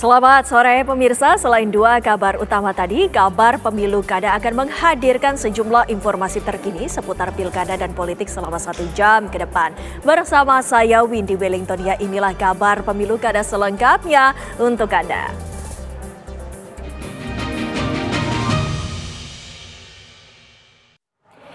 Selamat sore pemirsa, selain dua kabar utama tadi, kabar pemilu kada akan menghadirkan sejumlah informasi terkini seputar pilkada dan politik selama 1 jam ke depan. Bersama saya Windy Wellington, inilah kabar pemilu kada selengkapnya untuk Anda.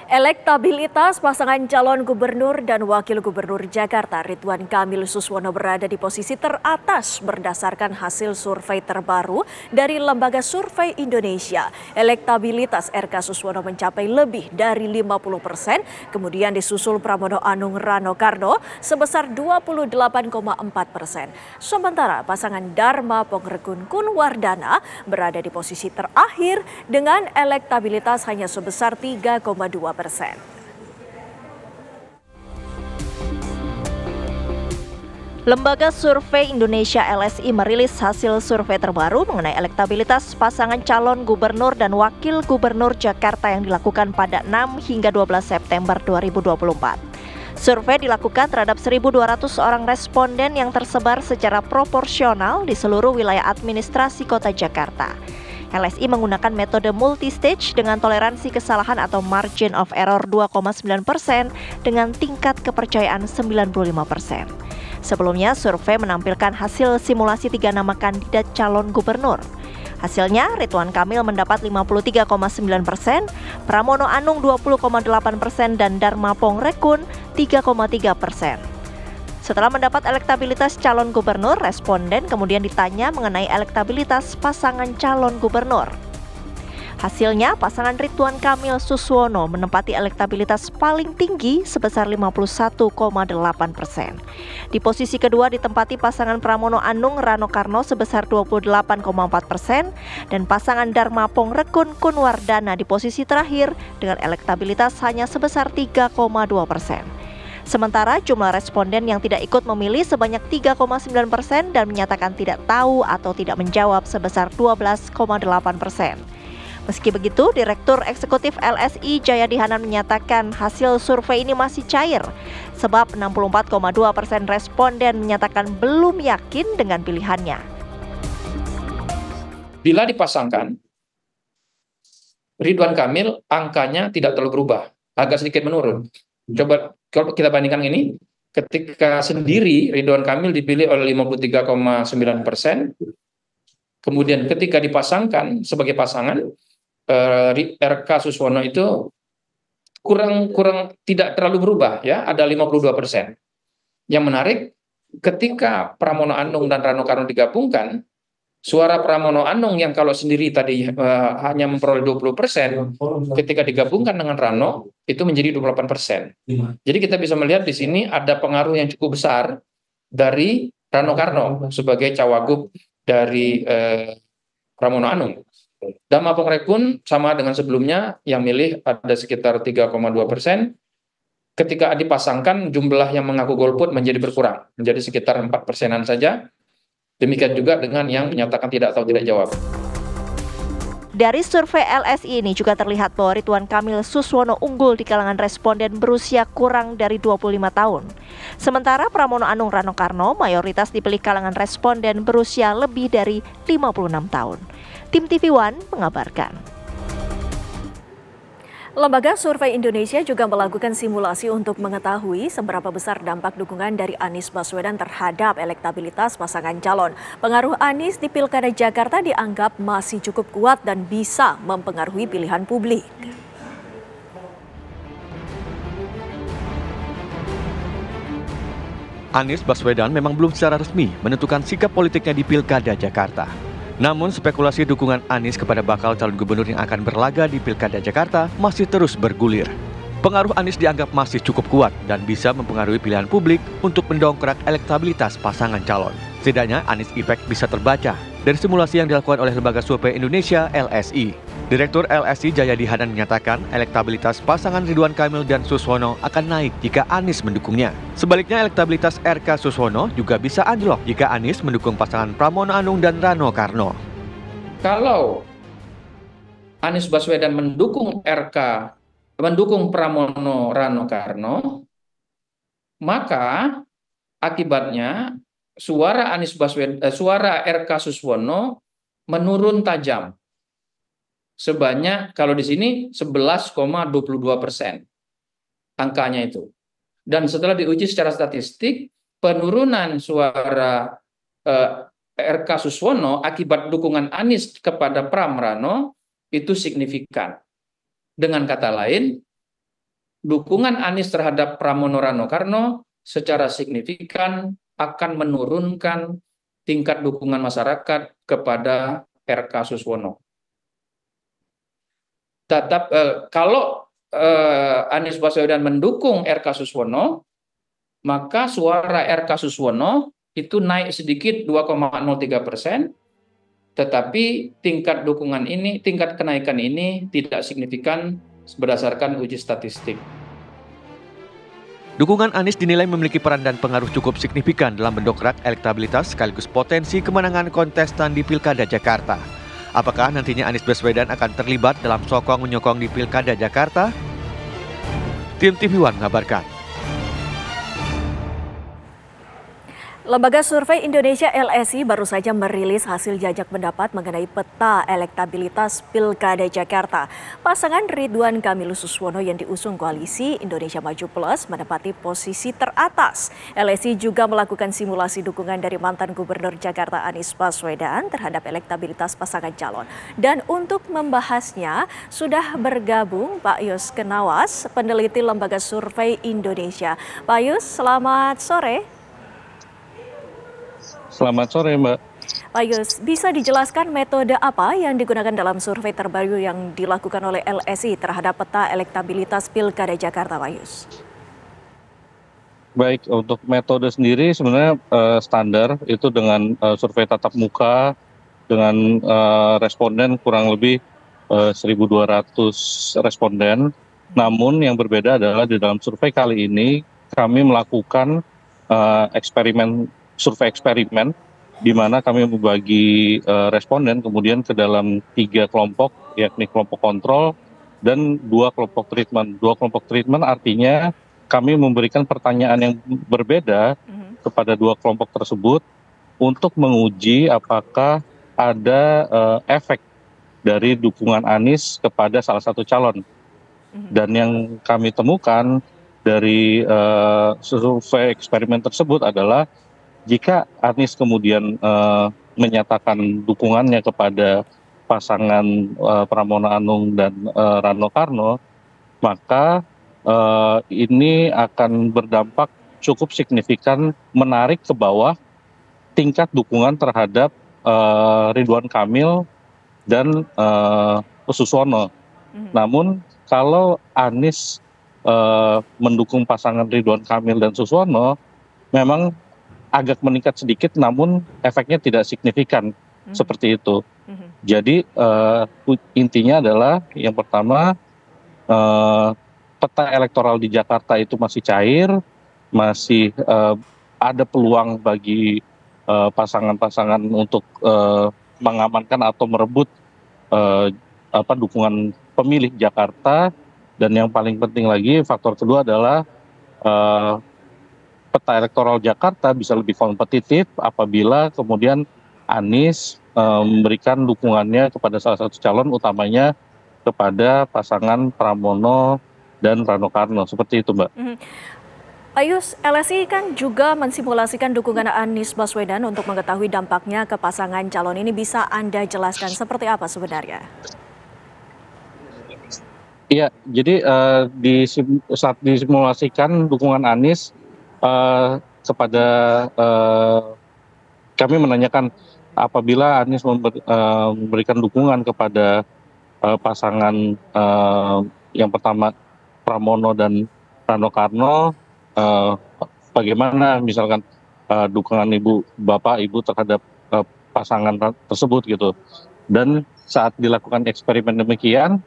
Elektabilitas pasangan calon gubernur dan wakil gubernur Jakarta Ridwan Kamil Suswono berada di posisi teratas berdasarkan hasil survei terbaru dari Lembaga Survei Indonesia. Elektabilitas RK Suswono mencapai lebih dari 50%, kemudian disusul Pramono Anung Rano Karno sebesar 28,4%. Sementara pasangan Dharma Pongrekun Kunwardana berada di posisi terakhir dengan elektabilitas hanya sebesar 3,2%. Lembaga Survei Indonesia LSI merilis hasil survei terbaru mengenai elektabilitas pasangan calon gubernur dan wakil gubernur Jakarta yang dilakukan pada 6 hingga 12 September 2024. Survei dilakukan terhadap 1.200 orang responden yang tersebar secara proporsional di seluruh wilayah administrasi kota Jakarta. LSI menggunakan metode multistage dengan toleransi kesalahan atau margin of error 2,9% dengan tingkat kepercayaan 95%. Sebelumnya, survei menampilkan hasil simulasi 3 nama kandidat calon gubernur. Hasilnya, Ridwan Kamil mendapat 53,9%, Pramono Anung 20,8% dan Dharma Pongrekun 3,3%. Setelah mendapat elektabilitas calon gubernur, responden kemudian ditanya mengenai elektabilitas pasangan calon gubernur. Hasilnya, pasangan Ridwan Kamil Suswono menempati elektabilitas paling tinggi sebesar 51,8%. Di posisi kedua ditempati pasangan Pramono Anung Rano Karno sebesar 28,4% dan pasangan Dharma Pongrekun Kunwardana di posisi terakhir dengan elektabilitas hanya sebesar 3,2%. Sementara jumlah responden yang tidak ikut memilih sebanyak 3,9% dan menyatakan tidak tahu atau tidak menjawab sebesar 12,8%. Meski begitu, Direktur Eksekutif LSI Jayadi Hanan menyatakan hasil survei ini masih cair, sebab 64,2% responden menyatakan belum yakin dengan pilihannya. Bila dipasangkan, Ridwan Kamil angkanya tidak terlalu berubah, agak sedikit menurun. Coba kalau kita bandingkan ini, ketika sendiri Ridwan Kamil dipilih oleh 53,9%, kemudian ketika dipasangkan sebagai pasangan, RK Suswono itu kurang tidak terlalu berubah, ya, ada 52%. Yang menarik, ketika Pramono Anung dan Rano Karno digabungkan, suara Pramono Anung yang kalau sendiri tadi hanya memperoleh 20%, ketika digabungkan dengan Rano itu menjadi 28%. Jadi kita bisa melihat di sini ada pengaruh yang cukup besar dari Rano Karno sebagai cawagup dari Pramono Anung. Dharma Pongrekun sama dengan sebelumnya, yang milih ada sekitar 3,2%. Ketika dipasangkan, jumlah yang mengaku golput menjadi berkurang, menjadi sekitar 4%-an saja. Demikian juga dengan yang menyatakan tidak tahu tidak jawab. Dari survei LSI ini juga terlihat bahwa Ridwan Kamil Suswono unggul di kalangan responden berusia kurang dari 25 tahun. Sementara Pramono Anung Rano Karno mayoritas dipilih kalangan responden berusia lebih dari 56 tahun. Tim TV One mengabarkan. Lembaga Survei Indonesia juga melakukan simulasi untuk mengetahui seberapa besar dampak dukungan dari Anies Baswedan terhadap elektabilitas pasangan calon. Pengaruh Anies di Pilkada Jakarta dianggap masih cukup kuat dan bisa mempengaruhi pilihan publik. Anies Baswedan memang belum secara resmi menentukan sikap politiknya di Pilkada Jakarta. Namun spekulasi dukungan Anies kepada bakal calon gubernur yang akan berlaga di Pilkada Jakarta masih terus bergulir. Pengaruh Anies dianggap masih cukup kuat dan bisa mempengaruhi pilihan publik untuk mendongkrak elektabilitas pasangan calon. Setidaknya Anies Effect bisa terbaca dari simulasi yang dilakukan oleh Lembaga Survei Indonesia LSI. Direktur LSI Jayadi Hanan menyatakan elektabilitas pasangan Ridwan Kamil dan Suswono akan naik jika Anies mendukungnya. Sebaliknya elektabilitas RK Suswono juga bisa anjlok jika Anies mendukung pasangan Pramono Anung dan Rano Karno. Kalau Anies Baswedan mendukung Pramono Rano Karno, maka akibatnya suara suara RK Suswono menurun tajam sebanyak, kalau di sini 11,22% angkanya itu. Dan setelah diuji secara statistik, penurunan suara RK Suswono akibat dukungan Anies kepada Pram Rano itu signifikan. Dengan kata lain, dukungan Anies terhadap Pramono Rano Karno secara signifikan akan menurunkan tingkat dukungan masyarakat kepada RK Suswono. Tetap kalau Anies Baswedan mendukung RK Suswono, maka suara RK Suswono itu naik sedikit 2,03%, tetapi tingkat kenaikan ini tidak signifikan berdasarkan uji statistik. Dukungan Anies dinilai memiliki peran dan pengaruh cukup signifikan dalam mendongkrak elektabilitas sekaligus potensi kemenangan kontestan di Pilkada Jakarta. Apakah nantinya Anies Baswedan akan terlibat dalam sokong-menyokong di Pilkada Jakarta? Tim TV One mengabarkan. Lembaga Survei Indonesia LSI baru saja merilis hasil jajak pendapat mengenai peta elektabilitas Pilkada Jakarta. Pasangan Ridwan Kamil Suswono yang diusung koalisi Indonesia Maju Plus menempati posisi teratas. LSI juga melakukan simulasi dukungan dari mantan Gubernur Jakarta Anies Baswedan terhadap elektabilitas pasangan calon. Dan untuk membahasnya sudah bergabung Pak Yus Kenawas, peneliti Lembaga Survei Indonesia. Pak Yus, selamat sore. Selamat sore, Mbak. Pak Yus, bisa dijelaskan metode apa yang digunakan dalam survei terbaru yang dilakukan oleh LSI terhadap peta elektabilitas Pilkada Jakarta, Pak Yus? Baik, untuk metode sendiri sebenarnya standar itu dengan survei tatap muka dengan responden kurang lebih 1.200 responden. Namun yang berbeda adalah di dalam survei kali ini kami melakukan survei eksperimen di mana kami membagi responden kemudian ke dalam 3 kelompok, yakni kelompok kontrol dan 2 kelompok treatment. 2 kelompok treatment artinya kami memberikan pertanyaan yang berbeda kepada 2 kelompok tersebut untuk menguji apakah ada efek dari dukungan Anies kepada salah satu calon. Dan yang kami temukan dari survei eksperimen tersebut adalah jika Anies kemudian menyatakan dukungannya kepada pasangan Pramono Anung dan Rano Karno, maka ini akan berdampak cukup signifikan menarik ke bawah tingkat dukungan terhadap Ridwan Kamil dan Suswono. Namun kalau Anies mendukung pasangan Ridwan Kamil dan Suswono, memang agak meningkat sedikit, namun efeknya tidak signifikan seperti itu. Jadi intinya adalah yang pertama, peta elektoral di Jakarta itu masih cair, masih ada peluang bagi pasangan-pasangan untuk mengamankan atau merebut dukungan pemilih Jakarta. Dan yang paling penting lagi, faktor kedua adalah peta elektoral Jakarta bisa lebih kompetitif apabila kemudian Anies memberikan dukungannya kepada salah satu calon, utamanya kepada pasangan Pramono dan Rano Karno. Seperti itu, Mbak. Pak Yus, LSI kan juga mensimulasikan dukungan Anies Baswedan untuk mengetahui dampaknya ke pasangan calon ini. Bisa Anda jelaskan seperti apa sebenarnya? Iya, jadi saat disimulasikan dukungan Anies kepada kami menanyakan apabila Anies memberikan dukungan kepada pasangan yang pertama Pramono dan Rano Karno, bagaimana misalkan dukungan bapak ibu terhadap pasangan tersebut gitu. Dan saat dilakukan eksperimen demikian,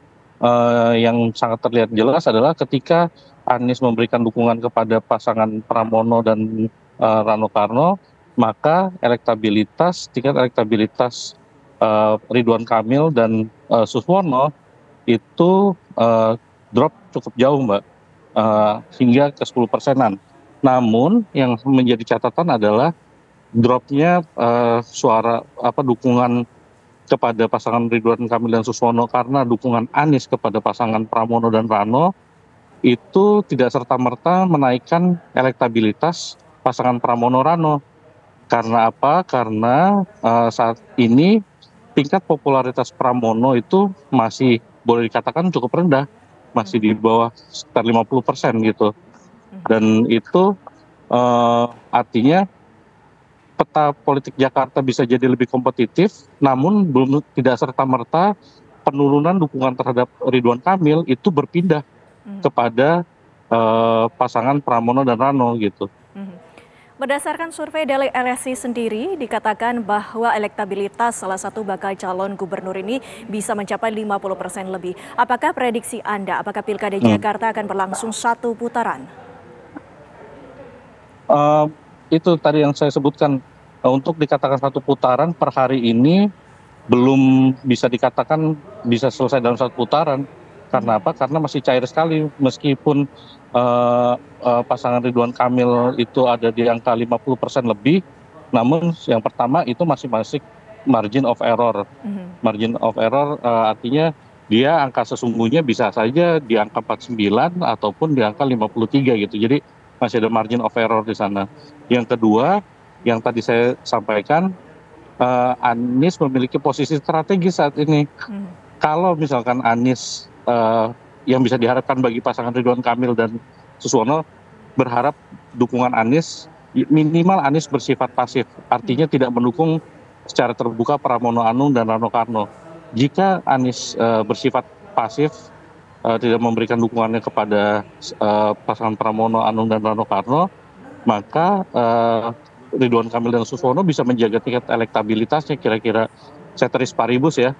yang sangat terlihat jelas adalah ketika Anies memberikan dukungan kepada pasangan Pramono dan Rano Karno, maka tingkat elektabilitas Ridwan Kamil dan Suswono itu drop cukup jauh, Mbak, hingga ke 10%-an. Namun yang menjadi catatan adalah dropnya suara dukungan kepada pasangan Ridwan Kamil dan Suswono karena dukungan Anies kepada pasangan Pramono dan Rano itu tidak serta-merta menaikkan elektabilitas pasangan Pramono Rano. Karena apa? Karena saat ini tingkat popularitas Pramono itu masih boleh dikatakan cukup rendah, masih di bawah sekitar 50% gitu. Dan itu artinya peta politik Jakarta bisa jadi lebih kompetitif, namun tidak serta-merta penurunan dukungan terhadap Ridwan Kamil itu berpindah kepada pasangan Pramono dan Rano gitu. Berdasarkan survei dari LSI sendiri, dikatakan bahwa elektabilitas salah satu bakal calon gubernur ini bisa mencapai 50% lebih. Apakah prediksi Anda, apakah Pilkada Jakarta akan berlangsung satu putaran? Itu tadi yang saya sebutkan. Untuk dikatakan satu putaran per hari ini belum bisa dikatakan bisa selesai dalam satu putaran. Karena apa? Karena masih cair sekali. Meskipun pasangan Ridwan Kamil itu ada di angka 50% lebih, namun yang pertama itu masih margin of error. Margin of error artinya dia angka sesungguhnya bisa saja di angka 49 ataupun di angka 53 gitu. Jadi masih ada margin of error di sana. Yang kedua, yang tadi saya sampaikan, Anies memiliki posisi strategis saat ini. Kalau misalkan Anies yang bisa diharapkan bagi pasangan Ridwan Kamil dan Suswono, berharap dukungan Anies minimal Anies bersifat pasif, artinya tidak mendukung secara terbuka Pramono Anung dan Rano Karno. Jika Anies bersifat pasif, tidak memberikan dukungannya kepada pasangan Pramono Anung dan Rano Karno, maka Ridwan Kamil dan Suswono bisa menjaga tingkat elektabilitasnya kira-kira ceteris paribus ya,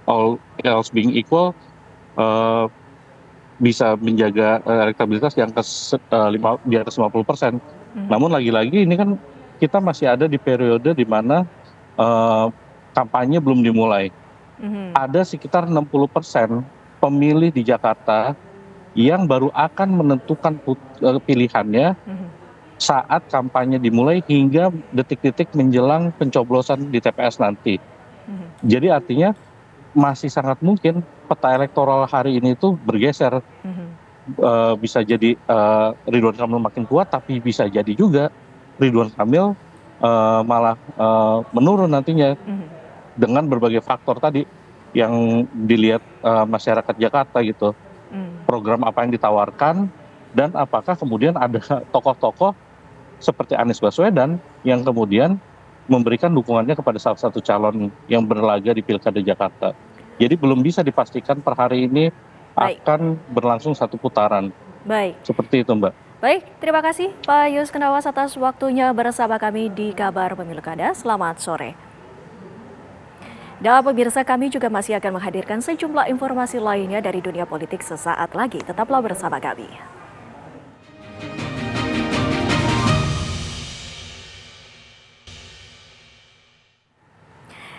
all else being equal, bisa menjaga elektabilitas di atas 50%. Namun lagi-lagi ini kan kita masih ada di periode di mana kampanye belum dimulai. Ada sekitar 60% pemilih di Jakarta yang baru akan menentukan pilihannya saat kampanye dimulai hingga detik-detik menjelang pencoblosan di TPS nanti. Jadi artinya masih sangat mungkin peta elektoral hari ini itu bergeser. Bisa jadi Ridwan Kamil makin kuat, tapi bisa jadi juga Ridwan Kamil malah menurun nantinya dengan berbagai faktor tadi yang dilihat masyarakat Jakarta gitu. Program apa yang ditawarkan dan apakah kemudian ada tokoh-tokoh seperti Anies Baswedan yang kemudian memberikan dukungannya kepada salah satu calon yang berlaga di Pilkada Jakarta. Jadi belum bisa dipastikan per hari ini akan berlangsung satu putaran. Baik. Seperti itu, Mbak. Baik, terima kasih Pak Yus Kendawas atas waktunya bersama kami di Kabar Pemilu Kada. Selamat sore. Dan pemirsa, kami juga masih akan menghadirkan sejumlah informasi lainnya dari dunia politik sesaat lagi. Tetaplah bersama kami.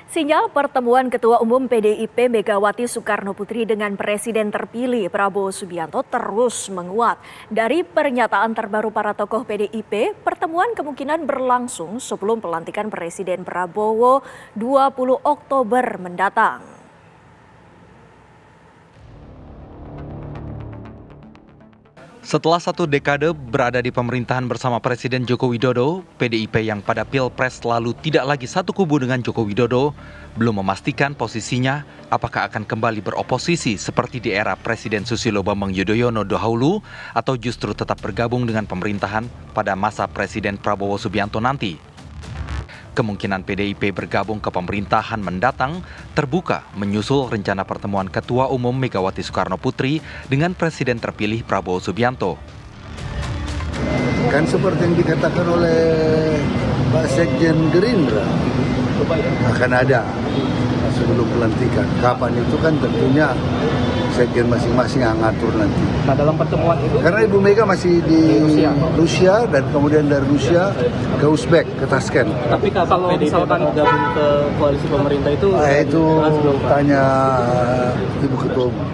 Sinyal pertemuan Ketua Umum PDIP Megawati Soekarnoputri dengan Presiden terpilih Prabowo Subianto terus menguat. Dari pernyataan terbaru para tokoh PDIP, pertemuan kemungkinan berlangsung sebelum pelantikan Presiden Prabowo 20 Oktober mendatang. Setelah satu dekade berada di pemerintahan bersama Presiden Joko Widodo, PDIP yang pada Pilpres lalu tidak lagi satu kubu dengan Joko Widodo, belum memastikan posisinya apakah akan kembali beroposisi seperti di era Presiden Susilo Bambang Yudhoyono dahulu atau justru tetap bergabung dengan pemerintahan pada masa Presiden Prabowo Subianto nanti. Kemungkinan PDIP bergabung ke pemerintahan mendatang terbuka menyusul rencana pertemuan Ketua Umum Megawati Soekarnoputri dengan Presiden terpilih Prabowo Subianto. Kan seperti yang dikatakan oleh Pak Sekjen Gerindra, akan ada sebelum pelantikan. Kapan itu kan tentunya Sekjen masing-masing yang ngatur nanti. Nah, dalam pertemuan itu karena Ibu Mega masih di Rusia dan kemudian dari Rusia ke Uzbek, ke Tashkent. Tapi kalau misalkan gabung ke koalisi pemerintah itu tanya Ibu Ketua Umum.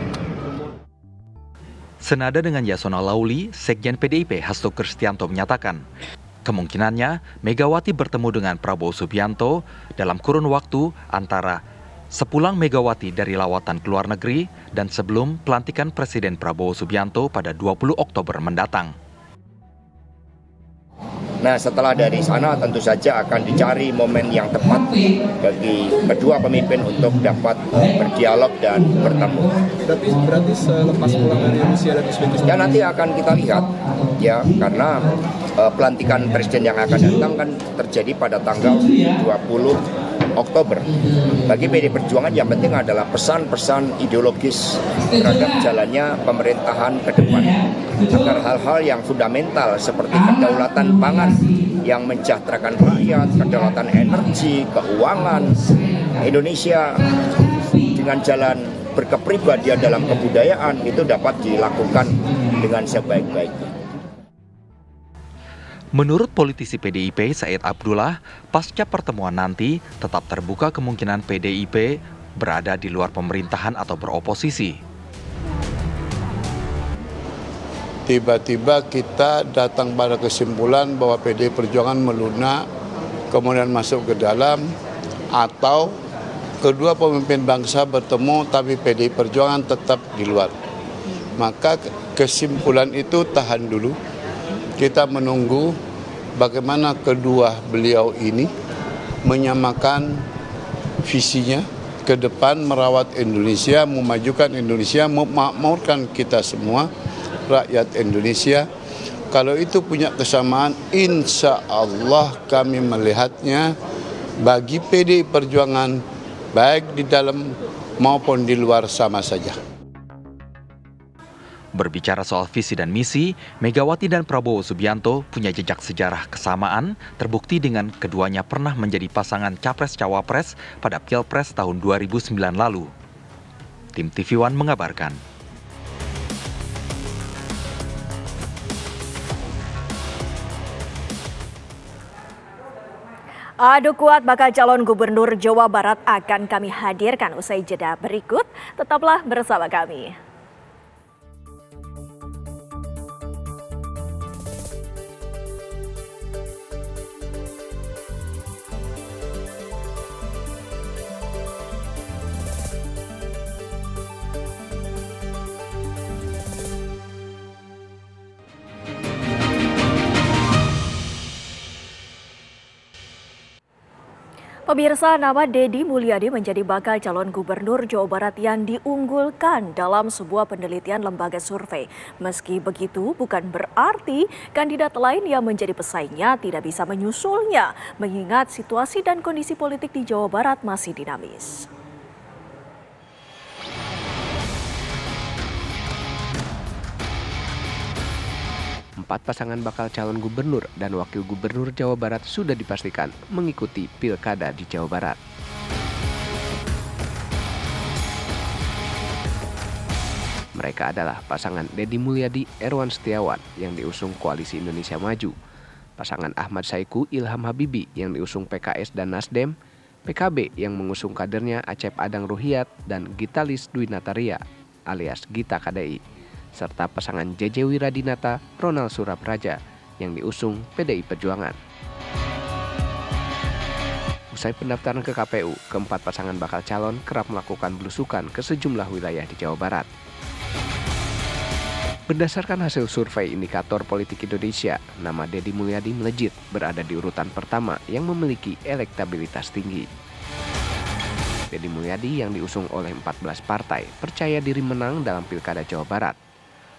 Senada dengan Yasona Lauli, Sekjen PDIP Hasto Kristianto menyatakan, Kemungkinannya Megawati bertemu dengan Prabowo Subianto dalam kurun waktu antara sepulang Megawati dari lawatan ke luar negeri dan sebelum pelantikan Presiden Prabowo Subianto pada 20 Oktober mendatang. Nah, setelah dari sana tentu saja akan dicari momen yang tepat bagi kedua pemimpin untuk dapat berdialog dan bertemu. Berarti selepas pulang dari Rusia dan Uzbekistan? Ya, nanti akan kita lihat ya, karena pelantikan presiden yang akan datang kan terjadi pada tanggal 20 Oktober. Bagi PD Perjuangan yang penting adalah pesan-pesan ideologis terhadap jalannya pemerintahan ke depan. Agar hal-hal yang fundamental seperti kedaulatan pangan yang mensejahterakan rakyat, kedaulatan energi, keuangan, Indonesia dengan jalan berkepribadian dalam kebudayaan itu dapat dilakukan dengan sebaik-baiknya. Menurut politisi PDIP Said Abdullah, pasca pertemuan nanti tetap terbuka kemungkinan PDIP berada di luar pemerintahan atau beroposisi. Tiba-tiba kita datang pada kesimpulan bahwa PDI Perjuangan melunak, kemudian masuk ke dalam, atau kedua pemimpin bangsa bertemu tapi PDI Perjuangan tetap di luar. Maka kesimpulan itu tahan dulu. Kita menunggu bagaimana kedua beliau ini menyamakan visinya ke depan merawat Indonesia, memajukan Indonesia, memakmurkan kita semua, rakyat Indonesia. Kalau itu punya kesamaan, insya Allah kami melihatnya bagi PDI Perjuangan, baik di dalam maupun di luar sama saja. Berbicara soal visi dan misi, Megawati dan Prabowo Subianto punya jejak sejarah kesamaan, terbukti dengan keduanya pernah menjadi pasangan Capres-Cawapres pada Pilpres tahun 2009 lalu. Tim TV One mengabarkan. Adu kuat bakal calon gubernur Jawa Barat akan kami hadirkan usai jeda berikut. Tetaplah bersama kami. Pemirsa, nama Deddy Mulyadi menjadi bakal calon gubernur Jawa Barat yang diunggulkan dalam sebuah penelitian lembaga survei. Meski begitu, bukan berarti kandidat lain yang menjadi pesaingnya tidak bisa menyusulnya, mengingat situasi dan kondisi politik di Jawa Barat masih dinamis. Empat pasangan bakal calon gubernur dan wakil gubernur Jawa Barat sudah dipastikan mengikuti pilkada di Jawa Barat. Mereka adalah pasangan Deddy Mulyadi, Erwan Setiawan yang diusung Koalisi Indonesia Maju, pasangan Ahmad Saiku, Ilham Habibie yang diusung PKS dan Nasdem, PKB yang mengusung kadernya Acep Adang Ruhiat dan Gitalis Dwi Nataria alias Gita KDI. Serta pasangan JJ Wiradinata, Ronald Surapraja yang diusung PDI Perjuangan. Usai pendaftaran ke KPU, keempat pasangan bakal calon kerap melakukan belusukan ke sejumlah wilayah di Jawa Barat. Berdasarkan hasil survei Indikator Politik Indonesia, nama Deddy Mulyadi melejit berada di urutan pertama yang memiliki elektabilitas tinggi. Deddy Mulyadi yang diusung oleh 14 partai percaya diri menang dalam Pilkada Jawa Barat.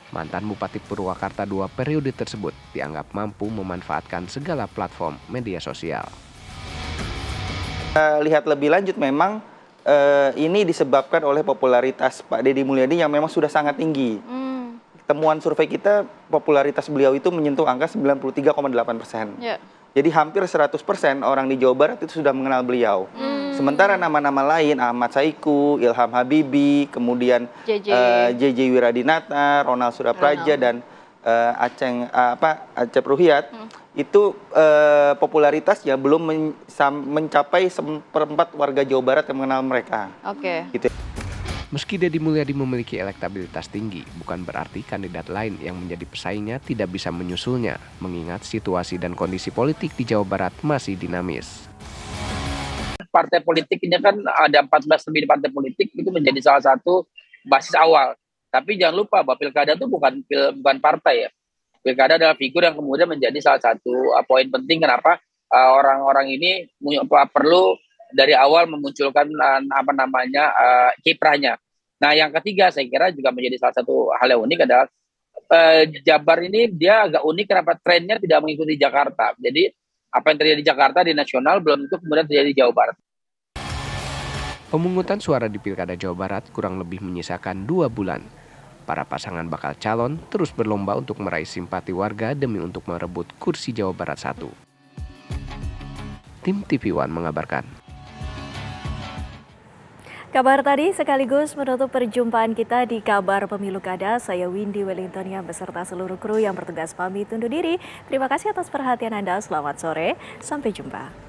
Mantan Bupati Purwakarta 2 periode tersebut dianggap mampu memanfaatkan segala platform media sosial. Lihat lebih lanjut memang ini disebabkan oleh popularitas Pak Deddy Mulyadi yang memang sudah sangat tinggi. Temuan survei kita, popularitas beliau itu menyentuh angka 93,8%. Yeah. Jadi hampir 100% orang di Jawa Barat itu sudah mengenal beliau. Sementara nama-nama lain, Ahmad Saiku, Ilham Habibie, kemudian JJ Wiradinata, Ronald Surapraja, dan Acep Ruhiat, itu popularitasnya belum mencapai 1/4 warga Jawa Barat yang mengenal mereka. Oke. Gitu. Meski Deddy Mulyadi memiliki elektabilitas tinggi, bukan berarti kandidat lain yang menjadi pesaingnya tidak bisa menyusulnya, mengingat situasi dan kondisi politik di Jawa Barat masih dinamis. Partai politik ini kan ada 14 lebih partai politik, itu menjadi salah satu basis awal. Tapi jangan lupa bahwa pilkada itu bukan partai ya. Pilkada adalah figur yang kemudian menjadi salah satu poin penting kenapa orang-orang ini perlu dari awal memunculkan kiprahnya. Nah, yang ketiga saya kira juga menjadi salah satu hal yang unik adalah Jabar ini dia agak unik kenapa trennya tidak mengikuti Jakarta. Jadi apa yang terjadi di Jakarta di nasional belum tentu kemudian terjadi di Jawa Barat. Pemungutan suara di Pilkada Jawa Barat kurang lebih menyisakan 2 bulan. Para pasangan bakal calon terus berlomba untuk meraih simpati warga demi untuk merebut kursi Jawa Barat 1. Tim TV One mengabarkan. Kabar tadi sekaligus menutup perjumpaan kita di Kabar Pemilu Kada. Saya Windy Wellington yang beserta seluruh kru yang bertugas pamit undur diri. Terima kasih atas perhatian Anda. Selamat sore, sampai jumpa.